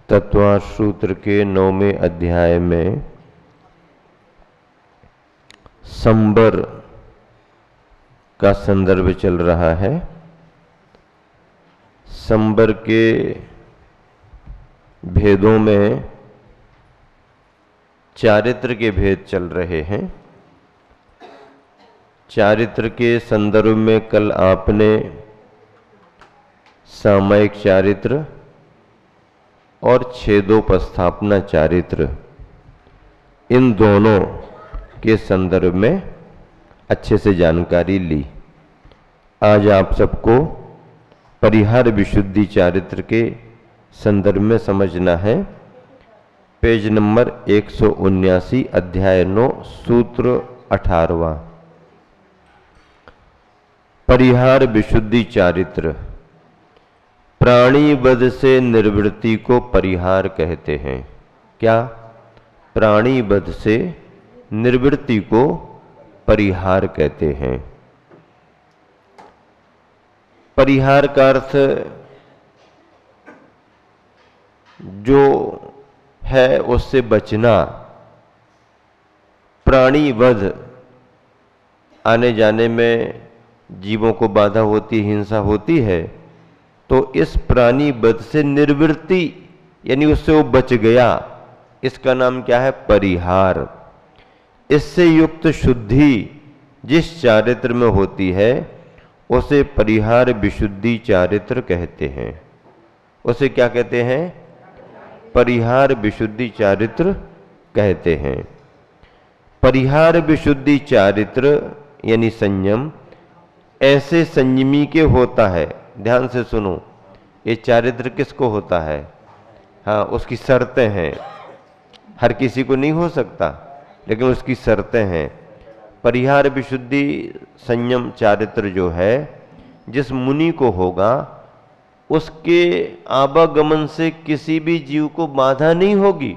तत्वार्थ सूत्र के 9वें अध्याय में संबर का संदर्भ चल रहा है। संबर के भेदों में चारित्र के भेद चल रहे हैं। चारित्र के संदर्भ में कल आपने सामयिक चारित्र और छेदोपस्थापना चारित्र, इन दोनों के संदर्भ में अच्छे से जानकारी ली। आज आप सबको परिहार विशुद्धि चारित्र के संदर्भ में समझना है। पेज नंबर 179, अध्याय 9, सूत्र 18वां। परिहार विशुद्धि चारित्र। प्राणी वध से निर्वृत्ति को परिहार कहते हैं। क्या? प्राणी वध से निर्वृत्ति को परिहार कहते हैं। परिहार का अर्थ जो है उससे बचना। प्राणी वध आने जाने में जीवों को बाधा होती, हिंसा होती है, तो इस प्राणी वध से निर्वृत्ति यानी उससे वो बच गया, इसका नाम क्या है? परिहार। इससे युक्त शुद्धि जिस चारित्र में होती है उसे परिहार विशुद्धि चारित्र कहते हैं। उसे क्या कहते हैं? परिहार विशुद्धि चारित्र कहते हैं। परिहार विशुद्धि चारित्र यानी संयम ऐसे संयमी के होता है। ध्यान से सुनो, ये चारित्र किसको होता है? हाँ, उसकी शर्तें हैं। हर किसी को नहीं हो सकता, लेकिन उसकी शर्तें हैं। परिहार विशुद्धि संयम चारित्र जो है, जिस मुनि को होगा उसके आवागमन से किसी भी जीव को बाधा नहीं होगी,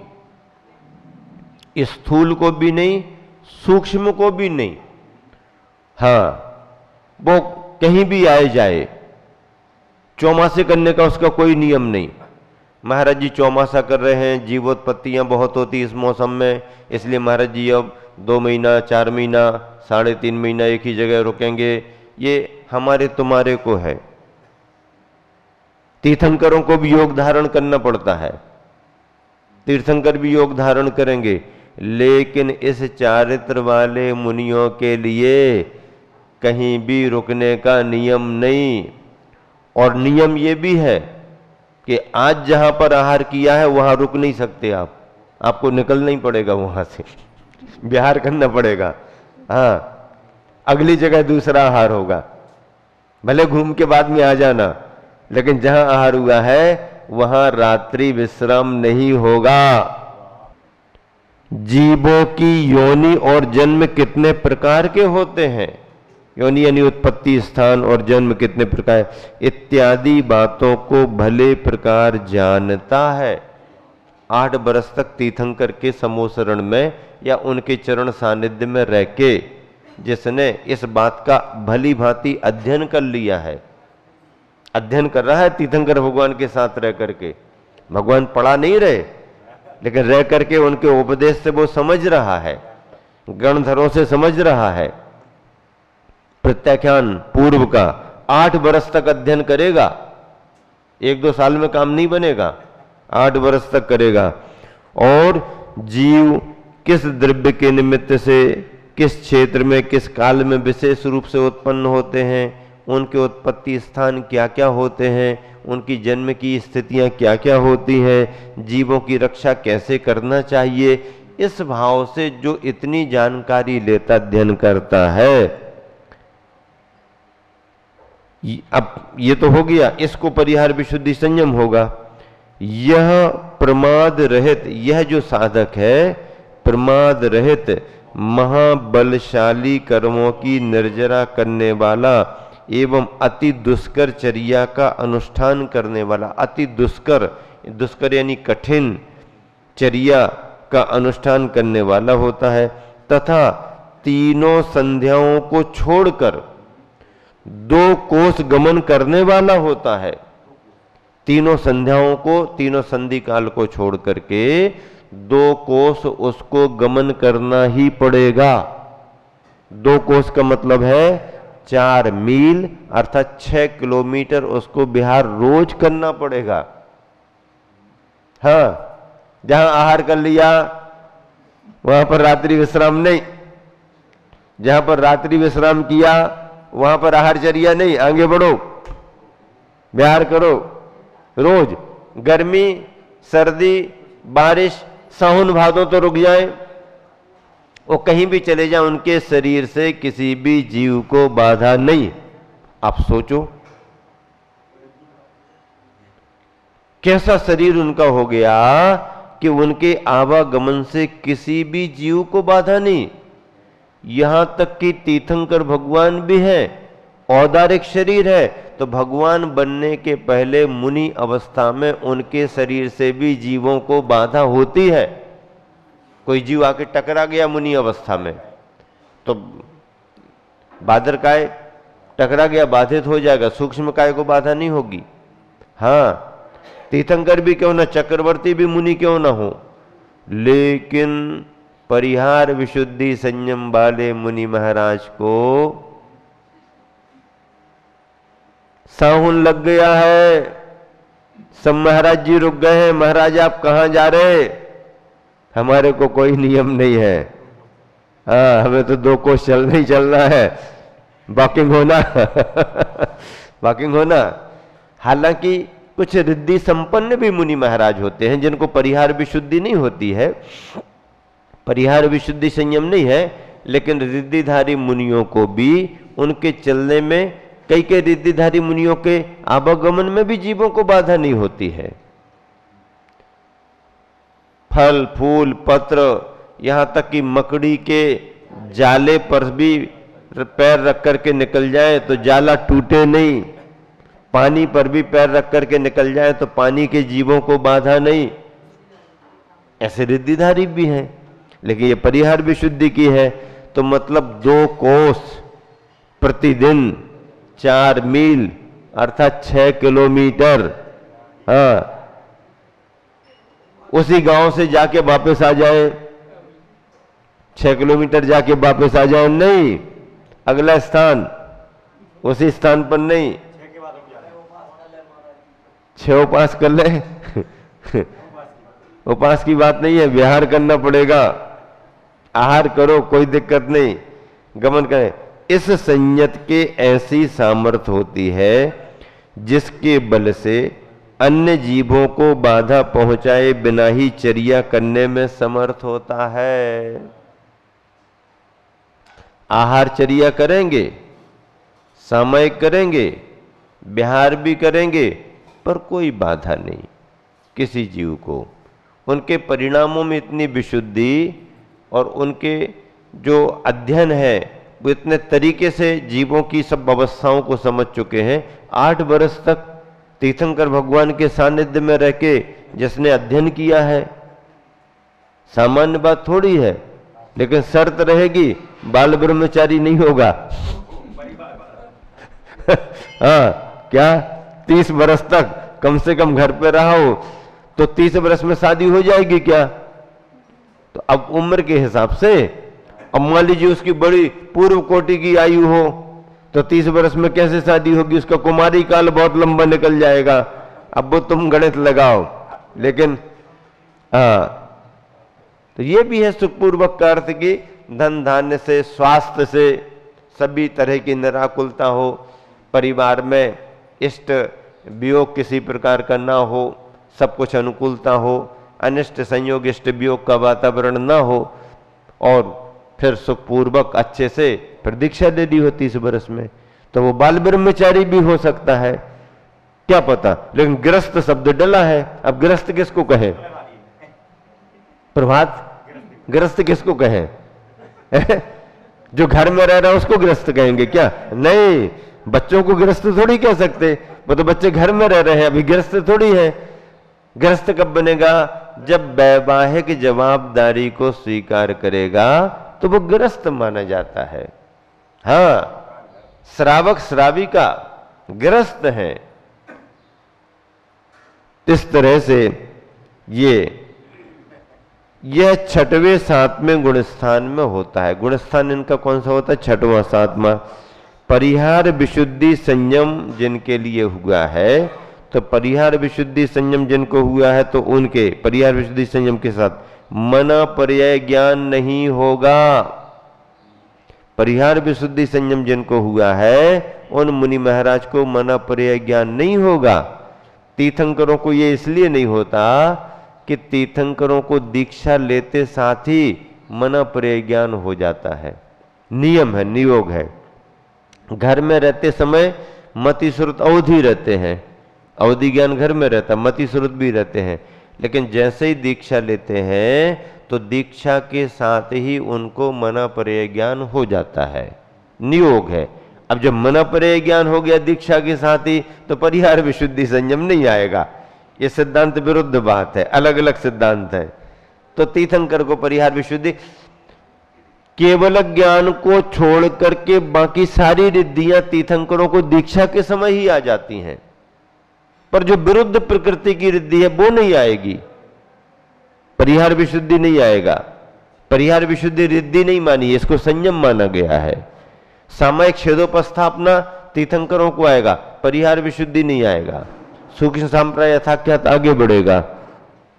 स्थूल को भी नहीं, सूक्ष्म को भी नहीं। हाँ, वो कहीं भी आए जाए, चौमासे करने का उसका कोई नियम नहीं। महाराज जी चौमासा कर रहे हैं, जीवोत्पत्तियां बहुत होती इस मौसम में, इसलिए महाराज जी अब 2 महीना, 4 महीना, 3.5 महीना एक ही जगह रुकेंगे, ये हमारे तुम्हारे को है। तीर्थंकरों को भी योग धारण करना पड़ता है, तीर्थंकर भी योग धारण करेंगे, लेकिन इस चारित्र वाले मुनियों के लिए कहीं भी रुकने का नियम नहीं। और नियम ये भी है कि आज जहां पर आहार किया है वहां रुक नहीं सकते आप, आपको निकलना ही पड़ेगा, वहां से विहार करना पड़ेगा। हाँ, अगली जगह दूसरा आहार होगा, भले घूम के बाद में आ जाना, लेकिन जहां आहार हुआ है वहां रात्रि विश्राम नहीं होगा। जीवों की योनि और जन्म कितने प्रकार के होते हैं, योनि यानी उत्पत्ति स्थान और जन्म कितने प्रकार इत्यादि बातों को भले प्रकार जानता है। 8 बरस तक तीर्थंकर के समोसरण में या उनके चरण सानिध्य में रह के जिसने इस बात का भली भांति अध्ययन कर लिया है, अध्ययन कर रहा है तीर्थंकर भगवान के साथ रह करके, भगवान पढ़ा नहीं रहे, लेकिन रह करके उनके उपदेश से वो समझ रहा है, गणधरों से समझ रहा है। प्रत्याख्यान पूर्व का 8 बरस तक अध्ययन करेगा, 1-2 साल में काम नहीं बनेगा, 8 बरस तक करेगा। और जीव किस द्रव्य के निमित्त से किस क्षेत्र में किस काल में विशेष रूप से उत्पन्न होते हैं, उनके उत्पत्ति स्थान क्या क्या होते हैं, उनकी जन्म की स्थितियां क्या क्या होती हैं, जीवों की रक्षा कैसे करना चाहिए, इस भाव से जो इतनी जानकारी लेता अध्ययन करता है, अब ये तो हो गया, इसको परिहार विशुद्धि संयम होगा। यह प्रमाद रहित, यह जो साधक है प्रमाद रहित महाबलशाली कर्मों की निर्जरा करने वाला एवं अति दुष्कर चर्या का अनुष्ठान करने वाला, अति दुष्कर, दुष्कर यानी कठिन चर्या का अनुष्ठान करने वाला होता है, तथा तीनों संध्याओं को छोड़कर 2 कोस गमन करने वाला होता है। तीनों संध्याओं को, तीनों संधि काल को छोड़ करके 2 कोस उसको गमन करना ही पड़ेगा। 2 कोस का मतलब है 4 मील अर्थात 6 किलोमीटर उसको बिहार रोज करना पड़ेगा। हाँ, जहां आहार कर लिया वहां पर रात्रि विश्राम नहीं, जहां पर रात्रि विश्राम किया वहां पर आहारचर्या नहीं, आगे बढ़ो, बिहार करो रोज। गर्मी, सर्दी, बारिश, सावन भादों तो रुक जाए, वो कहीं भी चले जाए, उनके शरीर से किसी भी जीव को बाधा नहीं। आप सोचो कैसा शरीर उनका हो गया कि उनके आवागमन से किसी भी जीव को बाधा नहीं। यहां तक कि तीर्थंकर भगवान भी है, औदारिक शरीर है, तो भगवान बनने के पहले मुनि अवस्था में उनके शरीर से भी जीवों को बाधा होती है। कोई जीव आके टकरा गया मुनि अवस्था में तो बादर काय टकरा गया, बाधित हो जाएगा, सूक्ष्म काय को बाधा नहीं होगी। हाँ, तीर्थंकर भी क्यों ना, चक्रवर्ती भी मुनि क्यों ना हो, लेकिन परिहार विशुद्धि संयम वाले मुनि महाराज को साहुन लग गया है। सब महाराज जी रुक गए हैं, महाराज आप कहां जा रहे? हमारे को कोई नियम नहीं है, हाँ हमें तो 2 कोस नहीं चलना है, वॉकिंग होना वॉकिंग होना। हालांकि कुछ रिद्धि संपन्न भी मुनि महाराज होते हैं जिनको परिहार विशुद्धि नहीं होती है, परिहार विशुद्धि संयम नहीं है, लेकिन रिद्धिधारी मुनियों को भी उनके चलने में, कई कई रिद्धिधारी मुनियों के आवागमन में भी जीवों को बाधा नहीं होती है। फल फूल पत्र, यहां तक कि मकड़ी के जाले पर भी पैर रख करके निकल जाए तो जाला टूटे नहीं, पानी पर भी पैर रख करके निकल जाए तो पानी के जीवों को बाधा नहीं। ऐसे रिद्धिधारी भी हैं, लेकिन ये परिहार विशुद्धि की है, तो मतलब 2 कोस प्रतिदिन 4 मील अर्थात 6 किलोमीटर, हाँ, उसी गांव से जाके वापस आ जाए, 6 किलोमीटर जाके वापस आ जाए, नहीं, अगला स्थान उसी स्थान पर नहीं, 6 उपास कर ले उपास की बात नहीं है, विहार करना पड़ेगा, आहार करो, कोई दिक्कत नहीं, गमन करें। इस संयत के ऐसी सामर्थ्य होती है जिसके बल से अन्य जीवों को बाधा पहुंचाए बिना ही चर्या करने में समर्थ होता है। आहार चर्या करेंगे, सामयिक करेंगे, विहार भी करेंगे, पर कोई बाधा नहीं किसी जीव को। उनके परिणामों में इतनी विशुद्धि और उनके जो अध्ययन है वो इतने तरीके से जीवों की सब अवस्थाओं को समझ चुके हैं। 8 वर्ष तक तीर्थंकर भगवान के सानिध्य में रह के जिसने अध्ययन किया है, सामान्य बात थोड़ी है, लेकिन शर्त रहेगी बाल ब्रह्मचारी नहीं होगा हाँ, क्या 30 वर्ष तक कम से कम घर पे रहा हो तो 30 वर्ष में शादी हो जाएगी क्या? तो अब उम्र के हिसाब से, अब मान लीजिए उसकी बड़ी पूर्व कोटि की आयु हो तो 30 वर्ष में कैसे शादी होगी? उसका कुमारी काल बहुत लंबा निकल जाएगा। अब वो तुम गणित लगाओ, लेकिन हाँ, तो ये भी है सुखपूर्वक का अर्थ की धन धान्य से, स्वास्थ्य से, सभी तरह की निराकुलता हो, परिवार में इष्ट वियोग किसी प्रकार का ना हो, सब कुछ अनुकूलता हो, अनिष्ट संयोग इष्ट वियोग का वातावरण ना हो, और फिर सुखपूर्वक अच्छे से प्रदीक्षा दे दी हो 30 वर्ष में, तो वो बाल ब्रह्मचारी भी हो सकता है, क्या पता। लेकिन गृहस्थ शब्द डला है, अब गृहस्थ किसको कहे? प्रभात गृहस्थ किसको कहे? जो घर में रह रहा है उसको गृहस्थ कहेंगे क्या? नहीं, बच्चों को गृहस्थ थोड़ी कह सकते, वो तो बच्चे घर में रह रहे हैं, अभी गृहस्थ थोड़ी है। गृहस्थ कब बनेगा? जब वैवाहिक जवाबदारी को स्वीकार करेगा तो वो गृहस्थ माना जाता है। हाँ, श्रावक श्राविका गृहस्थ है। इस तरह से यह छठवें सातवें गुणस्थान में होता है। गुणस्थान इनका कौन सा होता है? छठवां सातवां। परिहार विशुद्धि संयम जिनके लिए हुआ है, तो परिहार विशुद्धि संयम जिनको हुआ है तो उनके परिहार विशुद्धि संयम के साथ मना पर्याय ज्ञान नहीं होगा। परिहार विशुद्धि संयम जिनको हुआ है उन मुनि महाराज को मना पर्याय ज्ञान नहीं होगा। तीर्थंकरों को ये इसलिए नहीं होता कि तीर्थंकरों को दीक्षा लेते साथ ही मना पर्याय ज्ञान हो जाता है। नियम है, नियोग है। घर में रहते समय मति श्रुत अवधि रहते हैं, अवधि ज्ञान घर में रहता, मति श्रुत भी रहते हैं, लेकिन जैसे ही दीक्षा लेते हैं तो दीक्षा के साथ ही उनको मना पर्याय ज्ञान हो जाता है, नियोग है। अब जब मना पर्याय ज्ञान हो गया दीक्षा के साथ ही, तो परिहार विशुद्धि संयम नहीं आएगा। ये सिद्धांत विरुद्ध बात है, अलग अलग सिद्धांत है। तो तीर्थंकर को परिहार विशुद्धि, केवल ज्ञान को छोड़ करके बाकी सारी रिद्धियां तीर्थंकरों को दीक्षा के समय ही आ जाती हैं, पर जो विरुद्ध प्रकृति की रिद्धि है वो नहीं आएगी, परिहार विशुद्धि नहीं आएगा। परिहार विशुद्धि रिद्धि नहीं मानी, इसको संयम माना गया है। सामायिक छेदोपस्थापना तीर्थंकरों को आएगा, परिहार विशुद्धि नहीं आएगा। सूक्ष्म संप्रदाय यथाख्यात आगे बढ़ेगा।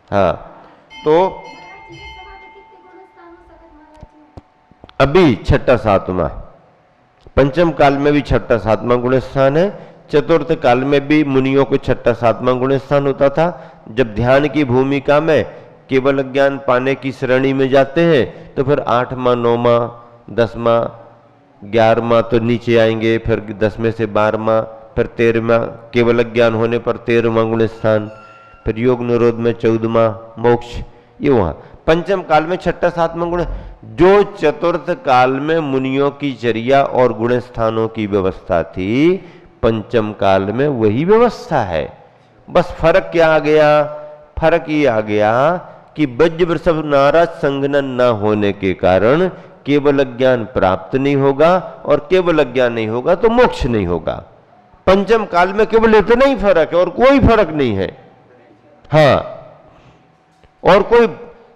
हाँ, तो अभी छठा सातवां, पंचम काल में भी छठा सातवां गुण स्थान है। चतुर्थ काल में भी मुनियों को छठा सातवां गुण स्थान होता था। जब ध्यान की भूमिका में केवल ज्ञान पाने की श्रेणी में जाते हैं तो फिर 8वां 9वां 10वां 11वां तो नीचे आएंगे, फिर 10वें से 12वां, फिर 13वां केवल ज्ञान होने पर 13वां गुण स्थान, फिर योग निरोध में 14वां मोक्ष। ये वहां पंचम काल में छठा सातवां गुण। जो चतुर्थ काल में मुनियों की चर्या और गुण स्थानों की व्यवस्था थी, पंचम काल में वही व्यवस्था है। बस फर्क क्या आ गया? फर्क ये आ गया कि वज्र वृषभ नाराज संघनन न होने के कारण केवल ज्ञान प्राप्त नहीं होगा, और केवल ज्ञान नहीं होगा तो मोक्ष नहीं होगा। पंचम काल में केवल इतना ही फर्क है और कोई फर्क नहीं है। हाँ, और कोई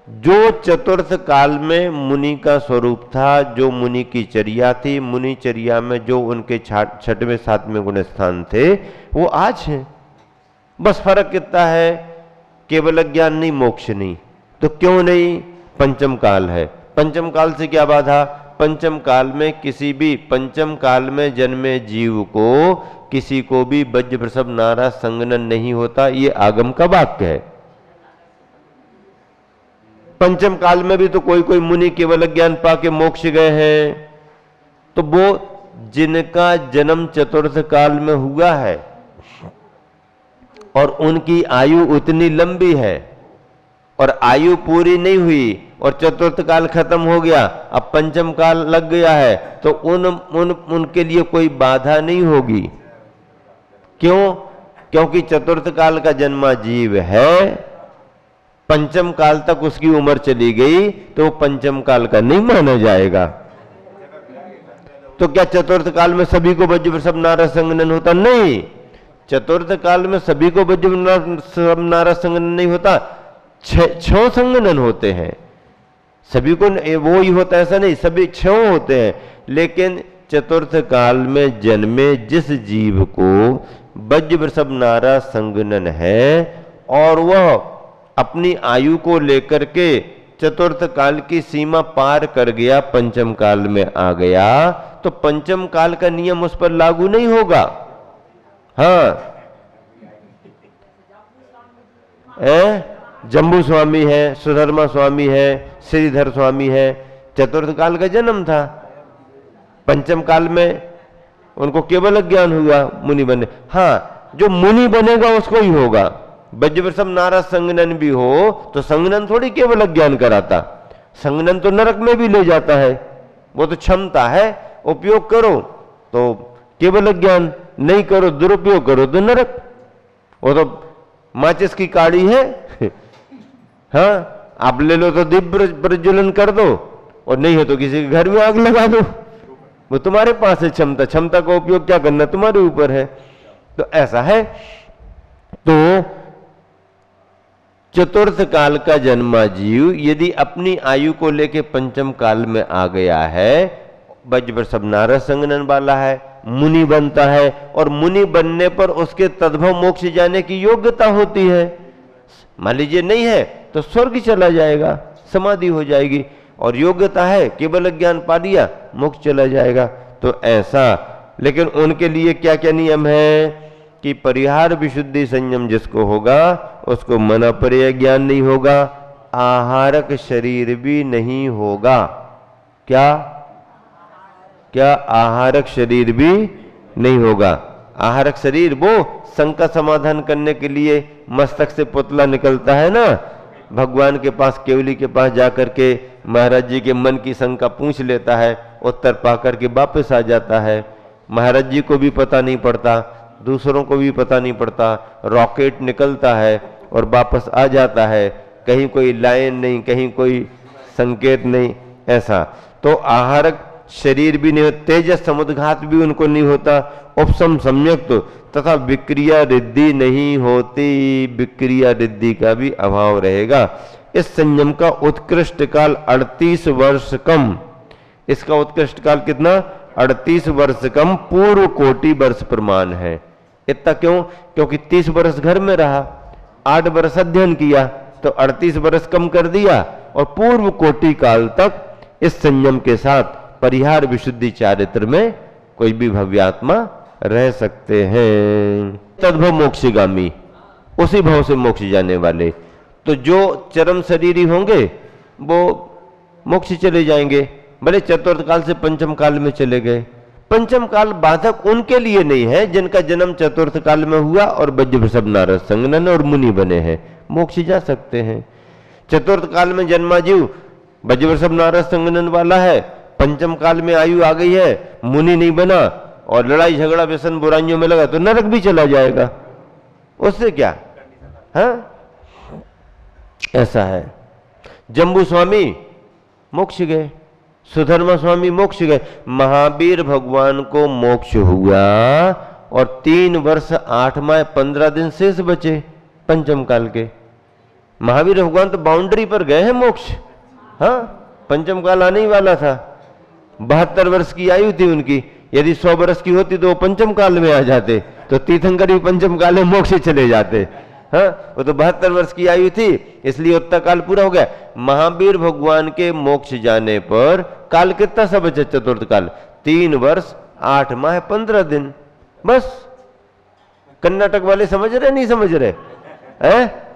जो चतुर्थ काल में मुनि का स्वरूप था, जो मुनि की चर्या थी, मुनि चर्या में जो उनके छठवें सातवें गुण स्थान थे, वो आज हैं। बस फर्क कितना है? केवल ज्ञान नहीं, मोक्ष नहीं। तो क्यों नहीं? पंचम काल है। पंचम काल से क्या बाधा? पंचम काल में किसी भी पंचम काल में जन्मे जीव को किसी को भी वज्र वृषभ नाराज संघनन नहीं होता। ये आगम का वाक्य है। पंचम काल में भी तो कोई कोई मुनि केवल ज्ञान पाके मोक्ष गए हैं, तो वो जिनका जन्म चतुर्थ काल में हुआ है और उनकी आयु उतनी लंबी है, और आयु पूरी नहीं हुई और चतुर्थ काल खत्म हो गया, अब पंचम काल लग गया है, तो उनके लिए कोई बाधा नहीं होगी। क्यों? क्योंकि चतुर्थ काल का जन्मा जीव है, पंचम काल तक उसकी उम्र चली गई, तो वो पंचम काल का नहीं माना जाएगा। तो क्या चतुर्थ काल में सभी को वज्र वृषभ नाराज संघनन होता? नहीं। चतुर्थ काल में सभी को वज्र वृषभ नाराज संघनन नहीं होता, 6 संघनन होते हैं। सभी को वो ही होता है ऐसा नहीं, सभी 6 होते हैं। लेकिन चतुर्थ काल में जन्मे जिस जीव को वज्र वृषभ नाराज संघनन है और वह अपनी आयु को लेकर के चतुर्थ काल की सीमा पार कर गया, पंचम काल में आ गया, तो पंचम काल का नियम उस पर लागू नहीं होगा। हाँ, जम्बू स्वामी है, सुधर्मा स्वामी है, श्रीधर स्वामी है, चतुर्थ काल का जन्म था, पंचम काल में उनको केवल ज्ञान हुआ, मुनि बने। हाँ, जो मुनि बनेगा उसको ही होगा। वज्र वृषभ नाराज संघनन भी हो तो संघनन थोड़ी केवल ज्ञान कराता, संघनन तो नरक में भी ले जाता है। वो तो क्षमता है, उपयोग करो तो केवल ज्ञान, नहीं करो दुरुपयोग करो तो नरक। वो तो माचिस की काड़ी है हाँ, आप ले लो तो दीप प्रज्वलन कर दो, और नहीं है तो किसी के घर में आग लगा दो। वो तुम्हारे पास है क्षमता, क्षमता का उपयोग क्या करना तुम्हारे ऊपर है। तो ऐसा है। तो चतुर्थ काल का जन्मा जीव यदि अपनी आयु को लेके पंचम काल में आ गया है, वज्रवृषभ नारद संगनन वाला है, मुनि बनता है, और मुनि बनने पर उसके तद्भव मोक्ष जाने की योग्यता होती है। मान लीजिए नहीं है तो स्वर्ग चला जाएगा, समाधि हो जाएगी, और योग्यता है केवल ज्ञान पा लिया मोक्ष चला जाएगा। तो ऐसा, लेकिन उनके लिए क्या क्या नियम है कि परिहार विशुद्धि संयम जिसको होगा उसको मन पर्याय ज्ञान नहीं होगा, आहारक शरीर भी नहीं होगा। क्या क्या आहारक शरीर भी नहीं होगा। आहारक शरीर वो शंका समाधान करने के लिए मस्तक से पुतला निकलता है ना, भगवान के पास, केवली के पास जाकर के महाराज जी के मन की शंका पूछ लेता है, उत्तर पाकर के वापस आ जाता है। महाराज जी को भी पता नहीं पड़ता, दूसरों को भी पता नहीं पड़ता, रॉकेट निकलता है और वापस आ जाता है, कहीं कोई लाइन नहीं, कहीं कोई संकेत नहीं, ऐसा। तो आहारक शरीर भी नहीं होता, तेजस समुद्घात भी उनको नहीं होता, उपशम सम्यक्त तथा विक्रिया रिद्धि नहीं होती, विक्रिया रिद्धि का भी अभाव रहेगा। इस संयम का उत्कृष्ट काल 38 वर्ष कम, इसका उत्कृष्ट काल कितना, 38 वर्ष कम पूर्व कोटि वर्ष प्रमाण है। इतना क्यों? क्योंकि 30 वर्ष घर में रहा, 8 वर्ष अध्ययन किया, तो 38 वर्ष कम कर दिया, और पूर्व कोटि काल तक इस संयम के साथ परिहार विशुद्धि चारित्र में कोई भी भव्यात्मा रह सकते हैं। तद्भव मोक्षगामी, उसी भाव से मोक्ष जाने वाले। तो जो चरम शरीरी होंगे वो मोक्ष चले जाएंगे, भले चतुर्थ काल से पंचम काल में चले गए। पंचम काल बाधक उनके लिए नहीं है जिनका जन्म चतुर्थ काल में हुआ और वज्रवृषभ नारद संगनन और मुनि बने हैं, मोक्ष जा सकते हैं। चतुर्थ काल में जन्मा जीव वज्रवृषभ नारद संगनन वाला है, पंचम काल में आयु आ गई है, मुनि नहीं बना और लड़ाई झगड़ा व्यसन बुराइयों में लगा तो नरक भी चला जाएगा, उससे क्या। हाँ, ऐसा है। जम्बू स्वामी मोक्ष गए, सुधर्मा स्वामी मोक्ष गए, महावीर भगवान को मोक्ष हुआ और 3 वर्ष 8 माह 15 दिन शेष बचे पंचम काल के। महावीर भगवान तो बाउंड्री पर गए हैं मोक्ष। हाँ, पंचम काल आने ही वाला था, 72 वर्ष की आयु थी उनकी, यदि 100 वर्ष की होती तो वो पंचम काल में आ जाते, तो तीर्थंकर भी पंचम काल में मोक्ष चले जाते। हाँ, वो तो 72 वर्ष की आयु थी, इसलिए उतना काल पूरा हो गया। महावीर भगवान के मोक्ष जाने पर काल कितना सा बचा, चतुर्थ काल 3 वर्ष 8 माह 15 दिन, बस। कर्नाटक वाले समझ रहे नहीं समझ रहे हैं?